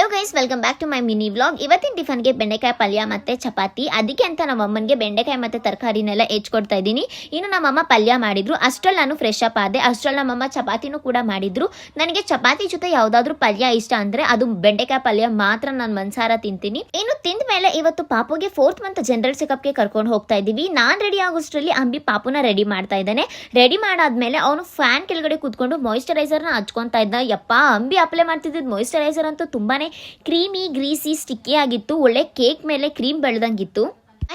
Hello guys, welcome back to my mini vlog. ಇವತ್ತಿನ ಟಿಫನ್ಗೆ ಬೆಂಡೆಕಾಯಿ ಪಲ್ಯ ಮತ್ತೆ ಚಪಾತಿ. ಅದಕ್ಕೆ ಅಂತ ನಮ್ಮ ಅಮ್ಮನಿಗೆ ಬೆಂಡೆಕಾಯಿ ಮತ್ತೆ ತರಕಾರಿನೆಲ್ಲ ಹೆಚ್ಕೊಡ್ತಾ ಇದ್ದೀನಿ. ಇನ್ನು ನಮ್ಮಮ್ಮ ಪಲ್ಯ ಮಾಡಿದ್ರು, ಅಷ್ಟರಲ್ಲಿ ನಾನು ಫ್ರೆಶ್ ಅಪ್ ಆದೆ. ಅಷ್ಟರಲ್ಲಿ ನಮ್ಮಮ್ಮ ಚಪಾತಿನೂ ಕೂಡ ಮಾಡಿದ್ರು. ನನಗೆ ಚಪಾತಿ ಜೊತೆ ಯಾವುದಾದ್ರೂ ಪಲ್ಯ ಇಷ್ಟ ಅಂದ್ರೆ ಅದು ಬೆಂಡೆಕಾಯಿ ಪಲ್ಯ ಮಾತ್ರ ನಾನು ಮನ್ಸಾರ ತಿಂತೀನಿ. ಇನ್ನು ತಿಂದ ಮೇಲೆ ಇವತ್ತು ಪಾಪುಗೆ 4th ಮಂತ್ ಜನರಲ್ ಚೆಕಪ್ಗೆ ಕರ್ಕೊಂಡು ಹೋಗ್ತಾ ಇದ್ದೀವಿ. ನಾನು ರೆಡಿ ಆಗೋಷ್ಟರಲ್ಲಿ ಅಂಬಿ ಪಾಪುನ ರೆಡಿ ಮಾಡ್ತಾ ಇದ್ದಾನೆ. ರೆಡಿ ಮಾಡಾದ್ಮೇಲೆ ಅವನು ಫ್ಯಾನ್ ಕೆಳಗಡೆ ಕೂತ್ಕೊಂಡು ಮಾಯಿಶ್ಚರೈಸರ್ನ ಹಚ್ಕೊತಾ ಇದ್ದ. ಯಪ್ಪ, ಅಂಬಿ ಅಪ್ಲೈ ಮಾಡ್ತಿದ್ದ ಮಾಯಿಶ್ಚರೈಸರ್ ಅಂತೂ ತುಂಬಾನೇ ಕ್ರೀಮಿ ಗ್ರೀಸಿ ಸ್ಟಿಕ್ಕಿ ಆಗಿತ್ತು. ಒಳ್ಳೆ ಕೇಕ್ ಮೇಲೆ ಕ್ರೀಮ್ ಬೆಳೆದಂಗಿತ್ತು.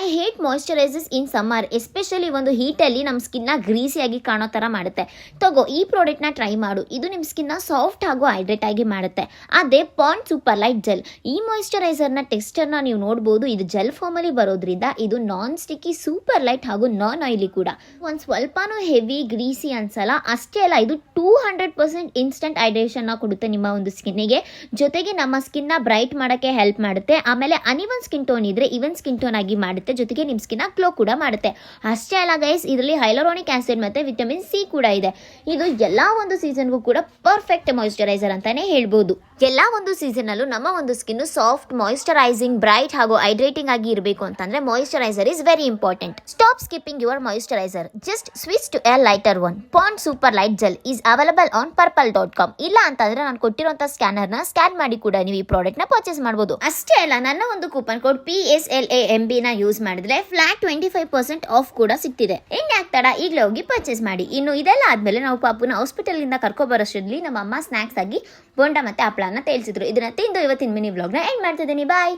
I hate moisturisers in summer, especially ಒಂದು ಹೀಟಲ್ಲಿ ನಮ್ಮ ಸ್ಕಿನ್ನ ಗ್ರೀಸಿಯಾಗಿ ಕಾಣೋ ಥರ ಮಾಡುತ್ತೆ. ತಗೋ, ಈ ಪ್ರಾಡಕ್ಟ್ನ ಟ್ರೈ ಮಾಡು. ಇದು ನಿಮ್ಮ ಸ್ಕಿನ್ನ ಸಾಫ್ಟ್ ಹಾಗೂ ಹೈಡ್ರೇಟ್ ಆಗಿ ಮಾಡುತ್ತೆ. ಅದೇ ಪಾಂಡ್ ಸೂಪರ್ ಲೈಟ್ ಜೆಲ್. ಈ ಮಾಯಿಶ್ಚರೈಸರ್ನ ಟೆಕ್ಸ್ಚರ್ನ ನೀವು ನೋಡ್ಬೋದು. ಇದು ಜೆಲ್ ಫಾರ್ಮಲ್ಲಿ ಬರೋದ್ರಿಂದ ಇದು ನಾನ್ ಸ್ಟಿಕ್ಕಿ, ಸೂಪರ್ ಲೈಟ್ ಹಾಗೂ ನಾನ್ ಆಯಿಲಿ ಕೂಡ. ಒಂದು ಸ್ವಲ್ಪನೂ ಹೆವಿ ಗ್ರೀಸಿ ಅನ್ಸಲ್ಲ. ಅಷ್ಟೇ ಅಲ್ಲ, ಇದು 200% ಇನ್ಸ್ಟೆಂಟ್ ಹೈಡ್ರೇಷನ್ನ ಕೊಡುತ್ತೆ ನಿಮ್ಮ ಒಂದು ಸ್ಕಿನ್ನಿಗೆ. ಜೊತೆಗೆ ನಮ್ಮ ಸ್ಕಿನ್ನ ಬ್ರೈಟ್ ಮಾಡೋಕ್ಕೆ ಹೆಲ್ಪ್ ಮಾಡುತ್ತೆ. ಆಮೇಲೆ ಅನಿವನ್ ಸ್ಕಿನ್ ಟೋನ್ ಇದ್ರೆ ಇವನ್ ಸ್ಕಿನ್ ಟೋನ್ ಆಗಿ ಮಾಡುತ್ತೆ. ಜೊತೆಗೆ ನಿಮ್ಮ ಸ್ಕಿನ್ ಗ್ಲೋ ಕೂಡ ಮಾಡುತ್ತೆ. ಅಷ್ಟೇ ಅಲ್ಲ ಗೈಸ್, ಇದರಲ್ಲಿ ಹೈಲೋರಾನಿಕ್ ಆಸಿಡ್ ಮತ್ತೆ ವಿಟಮಿನ್ ಸಿ ಕೂಡ ಇದೆ. ಇದು ಎಲ್ಲಾ ಒಂದು ಸೀಸನ್ಗೂ ಕೂಡ ಪರ್ಫೆಕ್ಟ್ ಮಾಯಿಶ್ಚರೈಸರ್ ಅಂತಾನೆ ಹೇಳ್ಬೋದು. ಎಲ್ಲಾ ಒಂದು ಸೀಸನ್ ಅಲ್ಲೂ ನಮ್ಮ ಒಂದು ಸ್ಕಿನ್ ಸಾಫ್ಟ್, ಮಾಯಿಶ್ಚರೈಸಿಂಗ್, ಬ್ರೈಟ್ ಹಾಗೂ ಹೈಡ್ರೇಟಿಂಗ್ ಆಗಿ ಇರಬೇಕು ಅಂತಂದ್ರೆ moisturiser is very important. Stop skipping your moisturiser, just switch to a lighter one. Pond super light gel is available on purple.com. ಇಲ್ಲ ಅಂತಂದ್ರೆ ನಾನು ಕೊಟ್ಟಿರುವಂತಹ ಸ್ಕ್ಯಾನರ್ನ ಸ್ಕ್ಯಾನ್ ಮಾಡಿ ಕೂಡ ನೀವು ಈ ಪ್ರಾಡಕ್ಟ್ ನ ಪರ್ಚೇಸ್ ಮಾಡಬಹುದು. ಅಷ್ಟೇ ಅಲ್ಲ, ನನ್ನ ಒಂದು ಕೂಪನ್ ಕೋಡ್ PSLAMB ನ ಯೂಸ್ ಮಾಡಿದ್ರೆ ಫ್ಲಾಟ್ 25% ಆಫ್ ಕೂಡ ಸಿಗ್ತಿದೆ. ಇನ್ಯಾಕ್ ತಡ, ಈಗಲೇ ಹೋಗಿ ಪರ್ಚೇಸ್ ಮಾಡಿ. ಇನ್ನು ಇದೆಲ್ಲ ಆದ್ಮೇಲೆ ನಾವು ಪಾಪುನ ಹಾಸ್ಪಿಟಲ್ ಇಂದ ಕರ್ಕೊ ಬರೋಷ್ಟರಲ್ಲಿ ನಮ್ಮ ಅಮ್ಮ ಸ್ನಾಕ್ಸ್ ಆಗಿ ಬೋಂಡಾ ಮತ್ತೆ ಹಪ್ಪಳನ ತೇಲ್ಸಿದ್ರು. ಇದನ್ನ ತಿಂದು ಇವತ್ತಿನ ಮಿನಿ ವ್ಲಾಗ್ ನ ಎಂಡ್ ಮಾಡ್ತಿದ್ದೀನಿ. ಬಾಯ್.